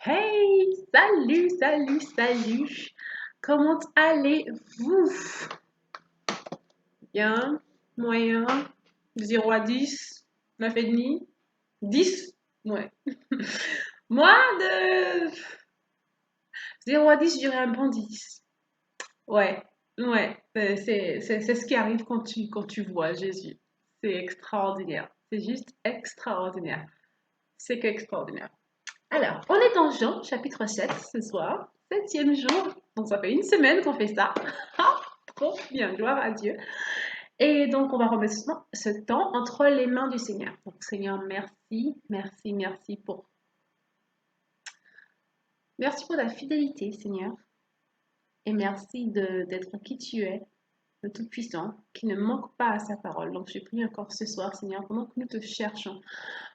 Hey, salut, salut, salut. Comment allez-vous? Bien, moyen, 0 à 10, 9,5, 10? Ouais. Moi, de 0 à 10, je dirais un bon 10. Ouais, ouais, c'est ce qui arrive quand tu vois Jésus. C'est extraordinaire. C'est juste extraordinaire. C'est que extraordinaire. Alors, on est en Jean, chapitre 7 ce soir, septième jour. Donc, ça fait une semaine qu'on fait ça. Ah, trop bien, gloire à Dieu. Et donc, on va remettre ce temps entre les mains du Seigneur. Donc, Seigneur, merci, merci, merci pour ta fidélité, Seigneur. Et merci d'être qui tu es, le Tout-Puissant, qui ne manque pas à sa parole. Donc, je prie encore ce soir, Seigneur, pendant que nous te cherchons,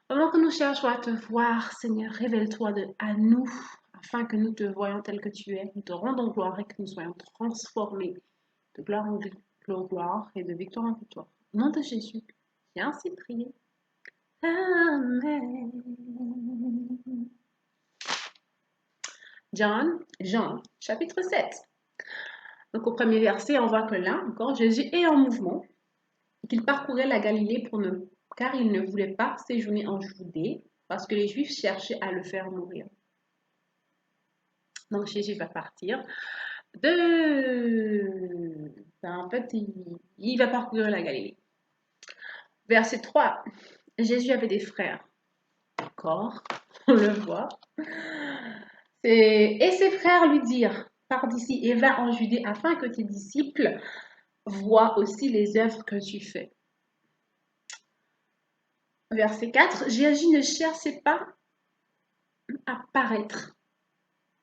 pendant que nous cherchons à te voir, Seigneur, révèle-toi à nous, afin que nous te voyions tel que tu es. Nous te rendons gloire et que nous soyons transformés de gloire en gloire et de victoire en victoire. Au nom de Jésus, j'ai ainsi prié. Amen. Jean, chapitre 7. Donc au premier verset, on voit que là encore, Jésus est en mouvement, qu'il parcourait la Galilée car il ne voulait pas séjourner en Judée, parce que les Juifs cherchaient à le faire mourir. Donc Jésus va partir en fait, il va parcourir la Galilée. Verset 3. Jésus avait des frères. D'accord, on le voit. Et ses frères lui dirent, pars d'ici et va en Judée afin que tes disciples voient aussi les œuvres que tu fais. Verset 4. Jésus ne cherchait pas à paraître.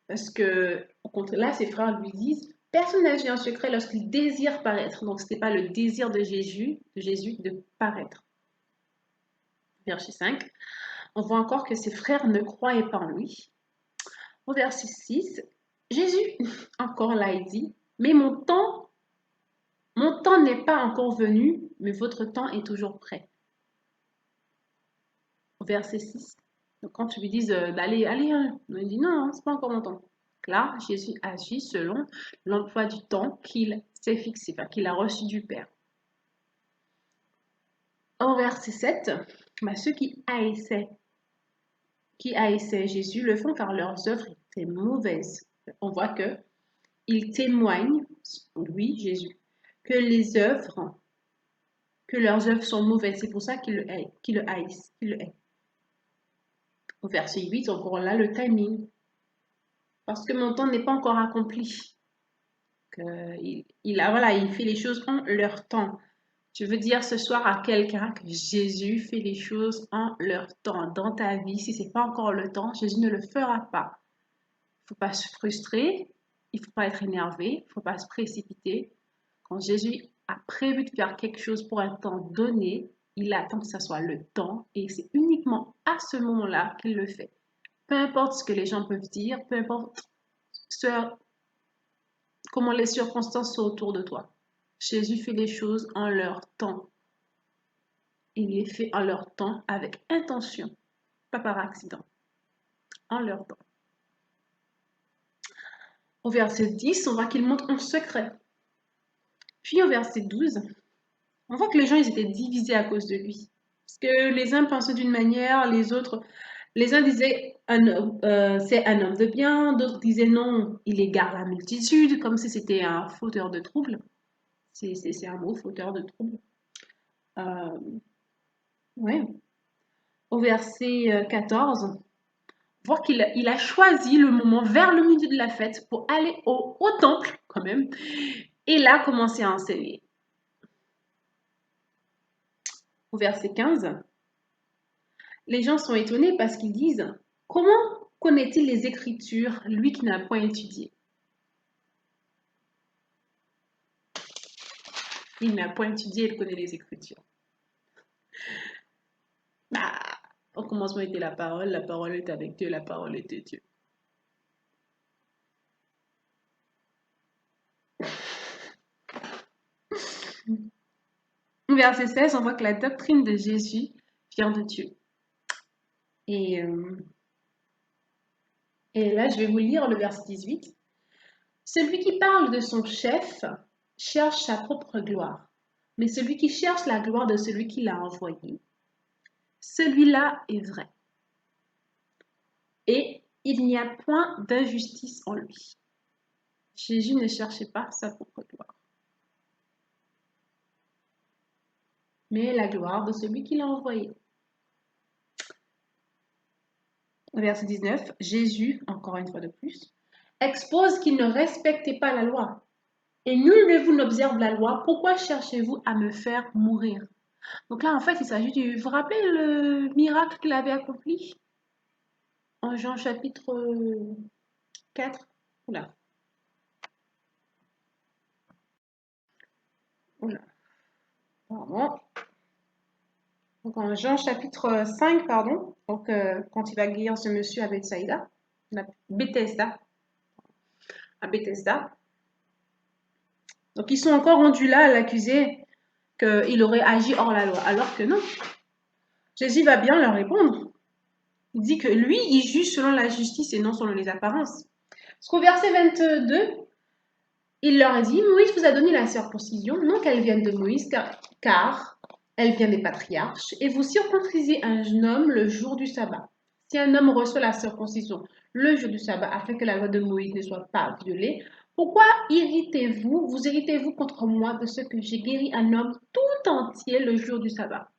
Parce que, au contraire, là, ses frères lui disent, personne n'agit en secret lorsqu'il désire paraître. Donc, ce n'était pas le désir de Jésus de paraître. Verset 5. On voit encore que ses frères ne croyaient pas en lui. Au verset 6, Jésus, encore là, il dit, mais mon temps n'est pas encore venu, mais votre temps est toujours prêt. Au verset 6. Donc, quand tu lui dis d'aller, allez, il dit non, c'est pas encore mon temps. Là, Jésus agit selon l'emploi du temps qu'il s'est fixé, qu'il a reçu du Père. Au verset 7, ceux qui haïssaient Jésus le font car leurs œuvres étaient mauvaises. On voit que il témoigne, lui, Jésus, que leurs œuvres sont mauvaises. C'est pour ça qu'il le haïssent, qu'il le hait. Au verset 8, encore là, le timing. Parce que mon temps n'est pas encore accompli. Il fait les choses en leur temps. Je veux dire ce soir à quelqu'un que Jésus fait les choses en leur temps. Dans ta vie, si ce n'est pas encore le temps, Jésus ne le fera pas. Il ne faut pas se frustrer, il ne faut pas être énervé, il ne faut pas se précipiter. Quand Jésus a prévu de faire quelque chose pour un temps donné, il attend que ce soit le temps et c'est uniquement à ce moment-là qu'il le fait. Peu importe ce que les gens peuvent dire, peu importe comment les circonstances sont autour de toi. Jésus fait les choses en leur temps. Il les fait en leur temps avec intention, pas par accident, en leur temps. Au verset 10, on voit qu'il montre un secret. Puis au verset 12, on voit que les gens ils étaient divisés à cause de lui. Parce que les uns pensaient d'une manière, les uns disaient c'est un homme de bien, d'autres disaient non, il égare la multitude, comme si c'était un fauteur de troubles. C'est un mot, fauteur de troubles. Ouais. Au verset 14, on voit qu'il a choisi le moment vers le milieu de la fête pour aller au temple, quand même, et là commencer à enseigner. Au verset 15, les gens sont étonnés parce qu'ils disent, comment connaît-il les Écritures, lui qui n'a point étudié? Il n'a point étudié, il connaît les Écritures. Bah, au commencement était la parole était avec Dieu, la parole était Dieu. Verset 16, on voit que la doctrine de Jésus vient de Dieu. Et Et là, je vais vous lire le verset 18. Celui qui parle de son chef cherche sa propre gloire, mais celui qui cherche la gloire de celui qui l'a envoyé, celui-là est vrai. Et il n'y a point d'injustice en lui. Jésus ne cherchait pas sa propre gloire, mais la gloire de celui qui l'a envoyé. Verset 19, Jésus, encore une fois de plus, expose qu'il ne respectait pas la loi. Et nul de vous n'observe la loi, pourquoi cherchez-vous à me faire mourir? Donc là, en fait, il s'agit du... Vous vous rappelez le miracle qu'il avait accompli en Jean chapitre 4? Oula, oula, pardon. Donc en Jean chapitre 5, pardon, donc quand il va guérir ce monsieur à Bethsaïda, Bethesda, à Bethesda. Donc ils sont encore rendus là à l'accuser qu'il aurait agi hors la loi, alors que non. Jésus va bien leur répondre. Il dit que lui, il juge selon la justice et non selon les apparences. Parce qu'au verset 22, il leur a dit, Moïse vous a donné la circoncision, non qu'elle vienne de Moïse, car elle vient des patriarches, et vous circoncisiez un homme le jour du sabbat. Si un homme reçoit la circoncision le jour du sabbat, afin que la loi de Moïse ne soit pas violée, pourquoi vous irritez-vous contre moi de ce que j'ai guéri un homme tout entier le jour du sabbat?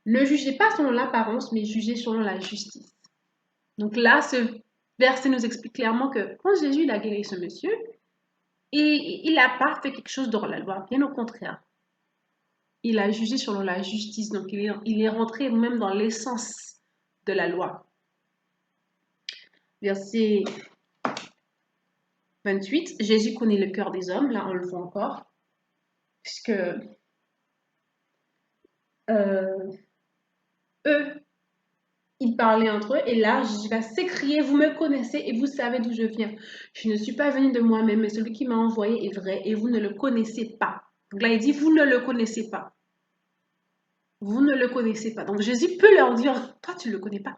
Ne jugez pas selon l'apparence, mais jugez selon la justice. Donc là, ce verset nous explique clairement que quand Jésus a guéri ce monsieur, il n'a pas fait quelque chose hors la loi, bien au contraire. Il a jugé selon la justice, donc il est rentré même dans l'essence de la loi. Verset 28, Jésus connaît le cœur des hommes, là on le voit encore, puisque eux, ils parlaient entre eux, et là Jésus va s'écrier, vous me connaissez et vous savez d'où je viens. Je ne suis pas venu de moi-même, mais celui qui m'a envoyé est vrai, et vous ne le connaissez pas. Donc là il dit, vous ne le connaissez pas. Vous ne le connaissez pas. Donc Jésus peut leur dire, toi tu ne le connais pas.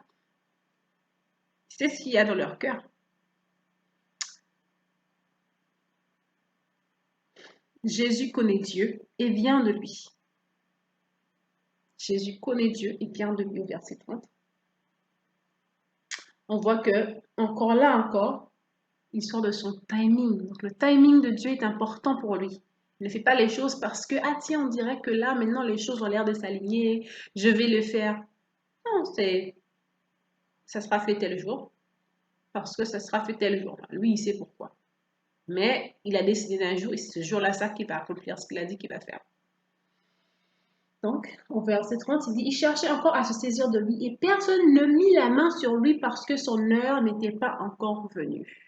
C'est ce qu'il y a dans leur cœur. Jésus connaît Dieu et vient de lui. Jésus connaît Dieu et vient de lui au verset 30. On voit que, encore, il sort de son timing. Donc le timing de Dieu est important pour lui. Il ne fait pas les choses parce que, ah tiens, on dirait que là, maintenant, les choses ont l'air de s'aligner, je vais le faire. Non, ça sera fait tel jour, parce que ça sera fait tel jour. Lui, il sait pourquoi. Mais il a décidé d'un jour, et c'est ce jour-là, ça qu'il va accomplir ce qu'il a dit qu'il va faire. Donc, au verset 30, il dit, il cherchait encore à se saisir de lui, et personne ne mit la main sur lui parce que son heure n'était pas encore venue.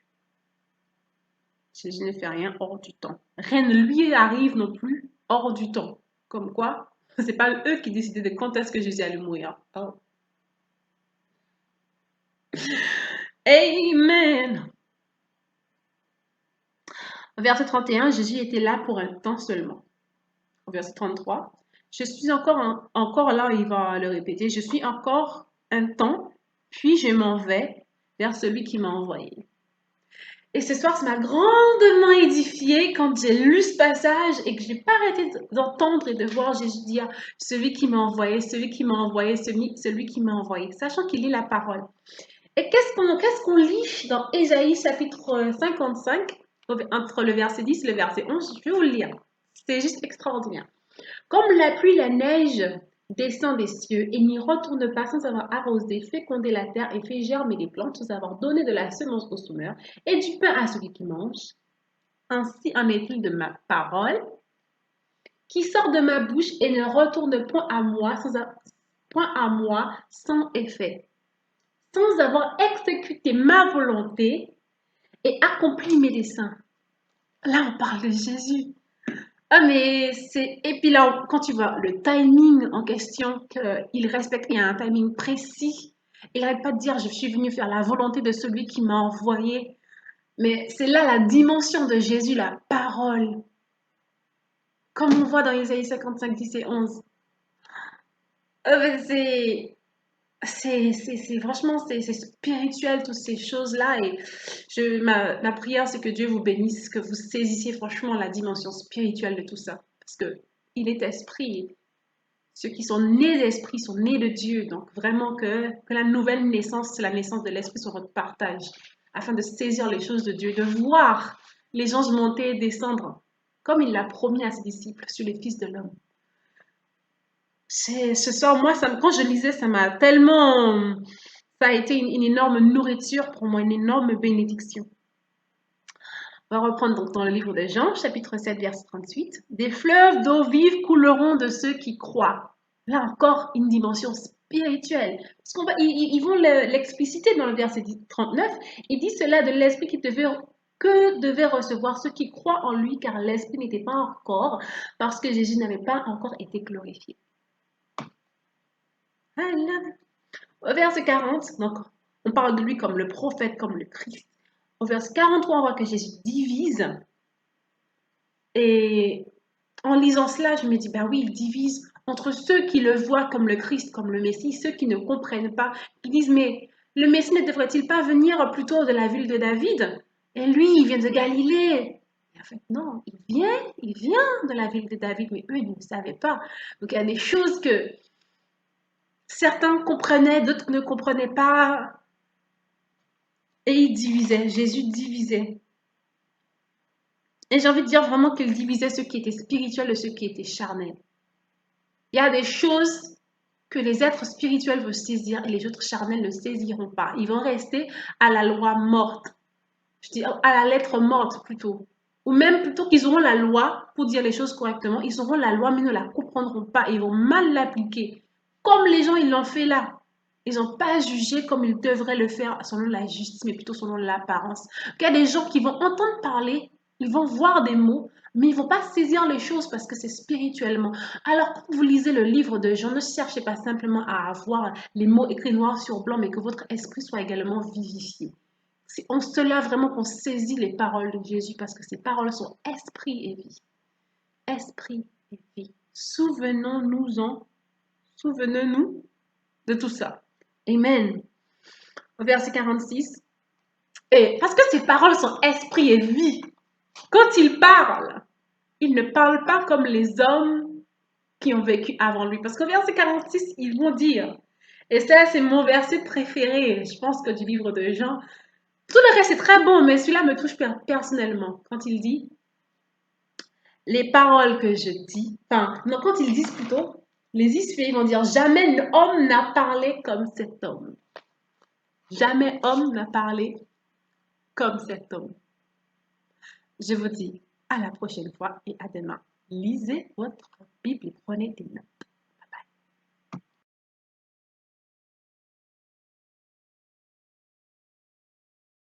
Jésus ne fait rien hors du temps. Rien ne lui arrive non plus hors du temps. Comme quoi, c'est pas eux qui décidaient de quand est-ce que Jésus allait mourir. Oh. Amen. Au verset 31, Jésus était là pour un temps seulement. Au verset 33, je suis encore là, il va le répéter, je suis encore un temps, puis je m'en vais vers celui qui m'a envoyé. Et ce soir, ça m'a grandement édifié quand j'ai lu ce passage et que j'ai pas arrêté d'entendre et de voir Jésus dire celui qui m'a envoyé, celui qui m'a envoyé, celui qui m'a envoyé, sachant qu'il lit la parole. Et qu'est-ce qu'on lit dans Ésaïe chapitre 55, entre le verset 10 et le verset 11? Je vais vous le lire. C'est juste extraordinaire. Comme la pluie, la neige descend des cieux et n'y retourne pas sans avoir arrosé, fécondé la terre et fait germer les plantes, sans avoir donné de la semence au semeur et du pain à celui qui mange, ainsi en est-il de ma parole qui sort de ma bouche et ne retourne point à moi sans effet, sans avoir exécuté ma volonté et accompli mes desseins. Là, on parle de Jésus. Ah, mais c'est. Et puis là, quand tu vois le timing en question, qu'il respecte, il y a un timing précis. Il n'arrête pas de dire je suis venu faire la volonté de celui qui m'a envoyé. Mais c'est là la dimension de Jésus, la parole. Comme on voit dans Isaïe 55, 10 et 11. C'est. franchement, c'est spirituel, toutes ces choses-là. Et ma prière, c'est que Dieu vous bénisse, que vous saisissiez franchement la dimension spirituelle de tout ça. Parce que il est esprit. Ceux qui sont nés d'esprit sont nés de Dieu. Donc vraiment que la nouvelle naissance, c'est la naissance de l'esprit sur votre partage. Afin de saisir les choses de Dieu, de voir les anges monter et descendre. Comme il l'a promis à ses disciples sur les fils de l'homme. Ce soir, moi, quand je lisais, ça m'a tellement... Ça a été une énorme nourriture pour moi, une énorme bénédiction. On va reprendre donc dans le livre de Jean, chapitre 7, verset 38. Des fleuves d'eau vive couleront de ceux qui croient. Là encore, une dimension spirituelle. Parce ils vont l'expliciter dans le verset 39. Il dit cela de l'esprit que devaient recevoir ceux qui croient en lui, car l'esprit n'était pas encore, parce que Jésus n'avait pas encore été glorifié. Au verset 40, donc, on parle de lui comme le prophète, comme le Christ. Au verset 43, on voit que Jésus divise. Et en lisant cela, je me dis, ben oui, il divise entre ceux qui le voient comme le Christ, comme le Messie, ceux qui ne comprennent pas, qui disent, mais le Messie ne devrait-il pas venir plutôt de la ville de David? Et lui, il vient de Galilée. Et en fait, non, il vient de la ville de David, mais eux, ils ne savaient pas. Donc, il y a des choses que certains comprenaient, d'autres ne comprenaient pas. Et il divisait, Jésus divisait. Et j'ai envie de dire vraiment qu'il divisait ceux qui étaient spirituels de ceux qui étaient charnels. Il y a des choses que les êtres spirituels veulent saisir et les autres charnels ne saisiront pas. Ils vont rester à la loi morte. Je dis à la lettre morte plutôt. Ou même plutôt qu'ils auront la loi pour dire les choses correctement. Ils auront la loi mais ne la comprendront pas. Ils vont mal l'appliquer. Comme les gens, ils l'ont fait là. Ils n'ont pas jugé comme ils devraient le faire selon la justice, mais plutôt selon l'apparence. Il y a des gens qui vont entendre parler, ils vont voir des mots, mais ils ne vont pas saisir les choses parce que c'est spirituellement. Alors, quand vous lisez le livre de Jean, ne cherchez pas simplement à avoir les mots écrits noir sur blanc, mais que votre esprit soit également vivifié. C'est en cela vraiment qu'on saisit les paroles de Jésus parce que ces paroles sont esprit et vie. Esprit et vie. Souvenons-nous de tout ça. Amen. Au verset 46. Et parce que ces paroles sont esprit et vie, quand il ne parle pas comme les hommes qui ont vécu avant lui. Parce qu'au verset 46, ils vont dire, et ça c'est mon verset préféré, je pense que du livre de Jean, tout le reste est très bon, mais celui-là me touche personnellement. Quand il dit, les paroles que je dis, enfin, non, quand ils disent plutôt, les Israéliens vont dire, jamais homme n'a parlé comme cet homme. Jamais homme n'a parlé comme cet homme. Je vous dis à la prochaine fois et à demain. Lisez votre Bible et prenez des notes.